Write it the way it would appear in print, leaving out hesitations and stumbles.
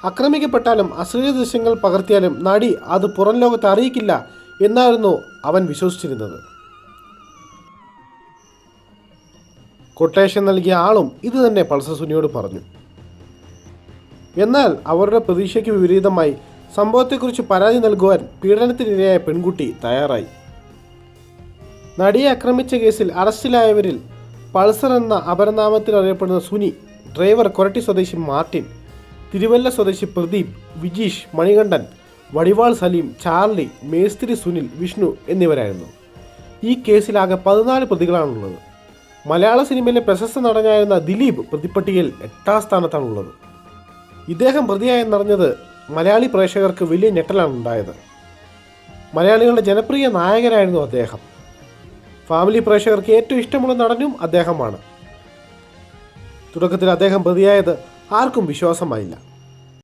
ആക്രമിക്കപ്പെട്ടാലും അശ്ലീല ദൃശ്യങ്ങൾ പകർത്തിയാലും നടി അത് പുറം ലോകത്തെ അറിയിക്കില്ല എന്നായിരുന്നു അവൻ വിശ്വസിച്ചിരുന്നത്. കൊട്ടേഷൻ നൽകിയ ആളും ഇത് തന്നെ പൾസർ സുനിയോട് പറഞ്ഞു. എന്നാൽ അവരുടെ പ്രതീക്ഷയ്ക്ക് വിപരീതമായി സംഭവത്തെക്കുറിച്ച് പരാതി നൽകുവാൻ പീഡനത്തിനിരയായ പെൺകുട്ടി തയ്യാറായി. നടിയെ ആക്രമിച്ച കേസിൽ അറസ്റ്റിലായവരിൽ പൾസർ എന്ന അപരനാമത്തിൽ അറിയപ്പെടുന്ന സുനി, ഡ്രൈവർ കൊരട്ടി സ്വദേശി മാർട്ടിൻ, തിരുവല്ല സ്വദേശി പ്രദീപ്, വിജീഷ്, മണികണ്ഠൻ, വടിവാൾ സലീം, ചാർലി, മേസ്തിരി സുനിൽ, വിഷ്ണു എന്നിവരായിരുന്നു. ഈ കേസിലാകെ 14 പ്രതികളാണുള്ളത്. മലയാള സിനിമയിലെ പ്രശസ്ത നടനായിരുന്ന ദിലീപ് പ്രതിപ്പട്ടികയിൽ 8ാം സ്ഥാനത്താണുള്ളത്. ഇദ്ദേഹം പ്രതിയായെന്നറിഞ്ഞത് മലയാളി പ്രേക്ഷകർക്ക് വലിയ ഞെട്ടലാണ് ഉണ്ടായത്. മലയാളികളുടെ ജനപ്രിയ നായകനായിരുന്നു അദ്ദേഹം. ഫാമിലി പ്രേക്ഷകർക്ക് ഏറ്റവും ഇഷ്ടമുള്ള നടനും അദ്ദേഹമാണ്. തുടക്കത്തിൽ അദ്ദേഹം പ്രതിയായത് ആർക്കും വിശ്വാസമായില്ല.